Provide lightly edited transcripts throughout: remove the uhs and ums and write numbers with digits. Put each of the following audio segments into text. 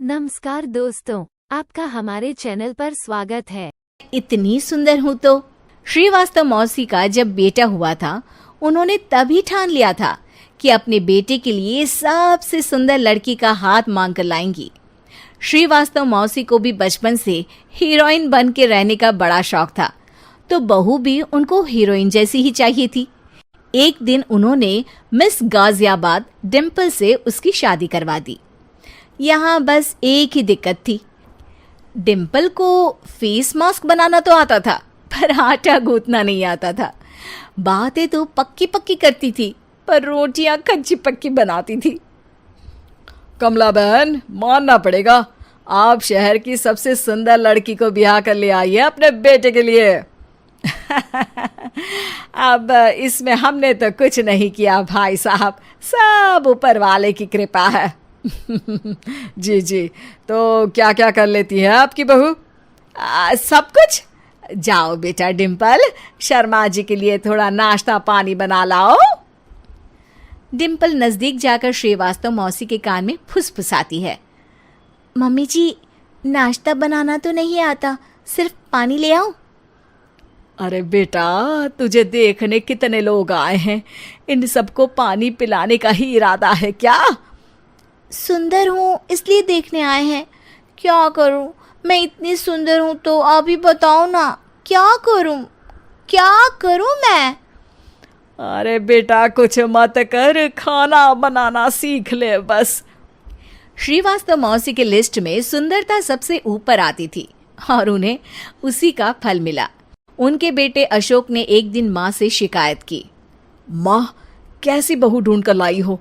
नमस्कार दोस्तों, आपका हमारे चैनल पर स्वागत है। इतनी सुंदर हूँ तो श्रीवास्तव मौसी का जब बेटा हुआ था, उन्होंने तभी ठान लिया था कि अपने बेटे के लिए सबसे सुंदर लड़की का हाथ मांग कर लाएंगी। श्रीवास्तव मौसी को भी बचपन से हीरोइन बन के रहने का बड़ा शौक था, तो बहू भी उनको हीरोइन जैसी ही चाहिए थी। एक दिन उन्होंने मिस गाजियाबाद डिम्पल से उसकी शादी करवा दी। यहाँ बस एक ही दिक्कत थी, डिम्पल को फेस मास्क बनाना तो आता था, पर आटा गूंथना नहीं आता था। बातें तो पक्की पक्की करती थी, पर रोटियां कच्ची पक्की बनाती थी। कमला बहन, मानना पड़ेगा, आप शहर की सबसे सुंदर लड़की को ब्याह कर ले आई है अपने बेटे के लिए। अब इसमें हमने तो कुछ नहीं किया भाई साहब, सब ऊपर वाले की कृपा है। जी जी, तो क्या क्या कर लेती है आपकी बहू? सब कुछ। जाओ बेटा डिम्पल, शर्मा जी के लिए थोड़ा नाश्ता पानी बना लाओ। डिम्पल नजदीक जाकर श्रीवास्तव मौसी के कान में फुसफुसाती है। मम्मी जी, नाश्ता बनाना तो नहीं आता, सिर्फ पानी ले आओ। अरे बेटा, तुझे देखने कितने लोग आए हैं, इन सबको पानी पिलाने का ही इरादा है क्या? सुंदर हूँ इसलिए देखने आए हैं। क्या करूँ, मैं इतनी सुंदर हूँ तो आप ही बताओ ना, क्या करूँ मैं? अरे बेटा, कुछ मत कर, खाना बनाना सीख ले बस। श्रीवास्तव मौसी के लिस्ट में सुंदरता सबसे ऊपर आती थी और उन्हें उसी का फल मिला। उनके बेटे अशोक ने एक दिन माँ से शिकायत की। माँ, कैसी बहू ढूंढ कर लाई हो?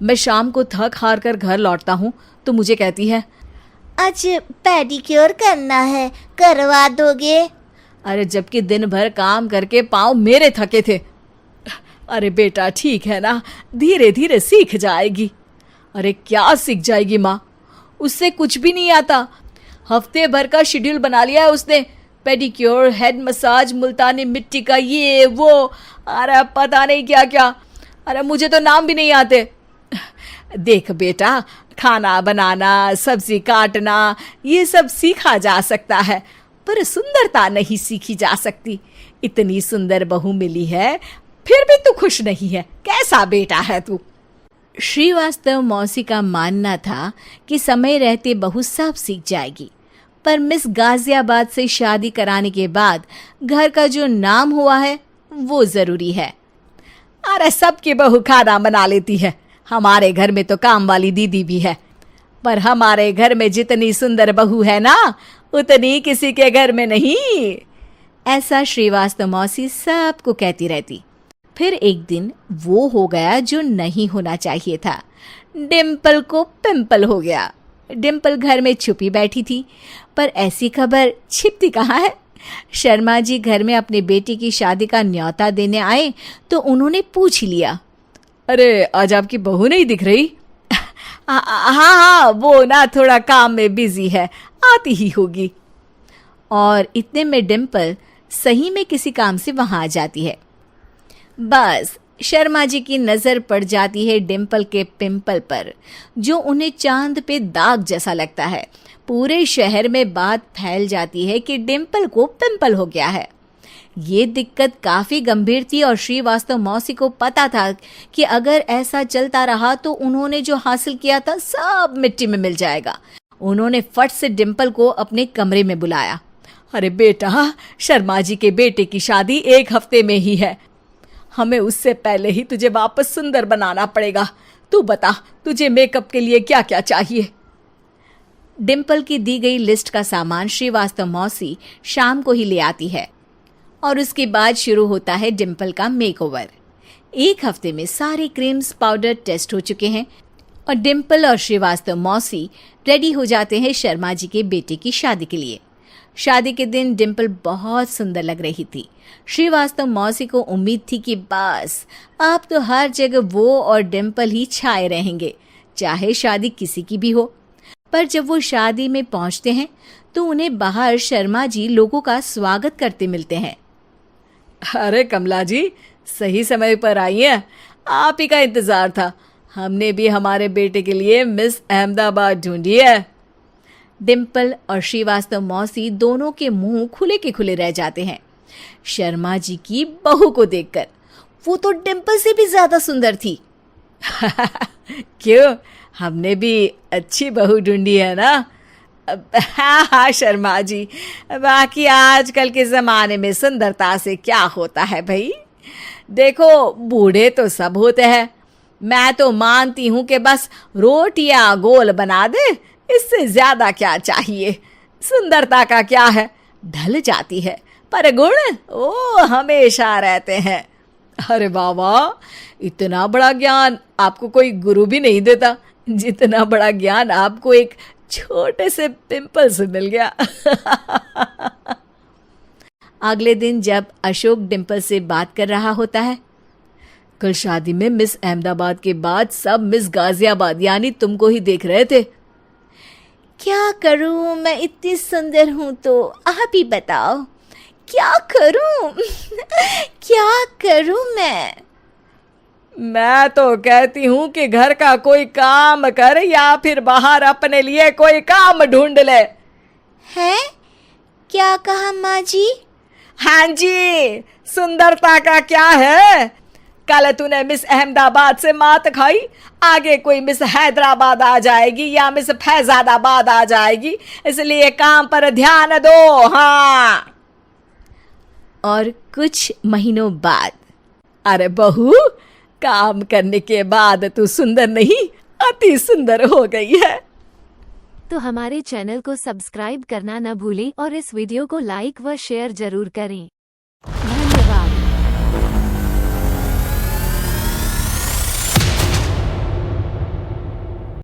मैं शाम को थक हार कर घर लौटता हूँ तो मुझे कहती है, आज पेडिक्योर करना है, करवा दोगे? अरे जबकि दिन भर काम करके पाँव मेरे थके थे। अरे बेटा ठीक है ना, धीरे धीरे सीख जाएगी। अरे क्या सीख जाएगी माँ, उससे कुछ भी नहीं आता। हफ्ते भर का शेड्यूल बना लिया है उसने, पेडिक्योर, हेड मसाज, मुल्तानी मिट्टी का ये वो, अरे पता नहीं क्या क्या। अरे मुझे तो नाम भी नहीं आते। देख बेटा, खाना बनाना, सब्जी काटना, ये सब सीखा जा सकता है, पर सुंदरता नहीं सीखी जा सकती। इतनी सुंदर बहू मिली है, फिर भी तू खुश नहीं है, कैसा बेटा है तू? श्रीवास्तव मौसी का मानना था कि समय रहते बहू सब सीख जाएगी, पर मिस गाजियाबाद से शादी कराने के बाद घर का जो नाम हुआ है वो जरूरी है। अरे सबकी बहू खाना बना लेती है, हमारे घर में तो काम वाली दीदी भी है, पर हमारे घर में जितनी सुंदर बहू है ना, उतनी किसी के घर में नहीं। ऐसा श्रीवास्तव मौसी सबको कहती रहती। फिर एक दिन वो हो गया जो नहीं होना चाहिए था। डिम्पल को पिंपल हो गया। डिम्पल घर में छुपी बैठी थी, पर ऐसी खबर छिपती कहाँ है। शर्मा जी घर में अपने बेटे की शादी का न्योता देने आए तो उन्होंने पूछ लिया, अरे आज आपकी बहू नहीं दिख रही? हाँ, वो ना थोड़ा काम में बिजी है, आती ही होगी। और इतने में डिम्पल सही में किसी काम से वहां आ जाती है। बस शर्मा जी की नजर पड़ जाती है डिम्पल के पिंपल पर, जो उन्हें चांद पे दाग जैसा लगता है। पूरे शहर में बात फैल जाती है कि डिम्पल को पिंपल हो गया है। ये दिक्कत काफी गंभीर थी और श्रीवास्तव मौसी को पता था कि अगर ऐसा चलता रहा तो उन्होंने जो हासिल किया था सब मिट्टी में मिल जाएगा। उन्होंने फट से डिम्पल को अपने कमरे में बुलाया। अरे बेटा, शर्मा जी के बेटे की शादी एक हफ्ते में ही है, हमें उससे पहले ही तुझे वापस सुंदर बनाना पड़ेगा। तू बता, तुझे मेकअप के लिए क्या क्या चाहिए? डिम्पल की दी गई लिस्ट का सामान श्रीवास्तव मौसी शाम को ही ले आती है और उसके बाद शुरू होता है डिम्पल का मेकओवर। एक हफ्ते में सारे क्रीम्स पाउडर टेस्ट हो चुके हैं और डिम्पल और श्रीवास्तव मौसी रेडी हो जाते हैं शर्मा जी के बेटे की शादी के लिए। शादी के दिन डिम्पल बहुत सुंदर लग रही थी। श्रीवास्तव मौसी को उम्मीद थी कि बस अब तो हर जगह वो और डिम्पल ही छाए रहेंगे, चाहे शादी किसी की भी हो। पर जब वो शादी में पहुंचते हैं तो उन्हें बाहर शर्मा जी लोगों का स्वागत करते मिलते हैं। अरे कमला जी, सही समय पर आई हैं, आप ही का इंतजार था। हमने भी हमारे बेटे के लिए मिस अहमदाबाद ढूंढी है। डिम्पल और श्रीवास्तव मौसी दोनों के मुंह खुले के खुले रह जाते हैं शर्मा जी की बहू को देखकर। वो तो डिम्पल से भी ज्यादा सुंदर थी। क्यों, हमने भी अच्छी बहू ढूंढी है ना? हाँ हाँ शर्मा जी, बाकी आजकल के ज़माने में सुंदरता से क्या होता है भाई? देखो, बूढ़े तो सब होते हैं। मैं तो मानती हूँ कि बस रोटियां गोल बना दे, इससे ज्यादा क्या चाहिए। सुंदरता का क्या है, ढल जाती है, पर गुण वो हमेशा रहते हैं। अरे बाबा, इतना बड़ा ज्ञान आपको कोई गुरु भी नहीं देता जितना बड़ा ज्ञान आपको एक छोटे से पिंपल से मिल गया। अगले दिन जब अशोक डिम्पल से बात कर रहा होता है, कल शादी में मिस अहमदाबाद के बाद सब मिस गाजियाबाद यानी तुमको ही देख रहे थे। क्या करूं, मैं इतनी सुंदर हूं तो आप ही बताओ क्या करूं? क्या करूं मैं तो कहती हूँ कि घर का कोई काम कर या फिर बाहर अपने लिए कोई काम ढूंढ ले। है? क्या कहा माँ जी? हाँ जी, सुंदरता का क्या है? कल तूने मिस अहमदाबाद से मात खाई, आगे कोई मिस हैदराबाद आ जाएगी या मिस फैजादाबाद आ जाएगी, इसलिए काम पर ध्यान दो। हाँ। और कुछ महीनों बाद, अरे बहू, काम करने के बाद तू सुंदर नहीं, अति सुंदर हो गई है। तो हमारे चैनल को सब्सक्राइब करना न भूलें और इस वीडियो को लाइक व शेयर जरूर करें।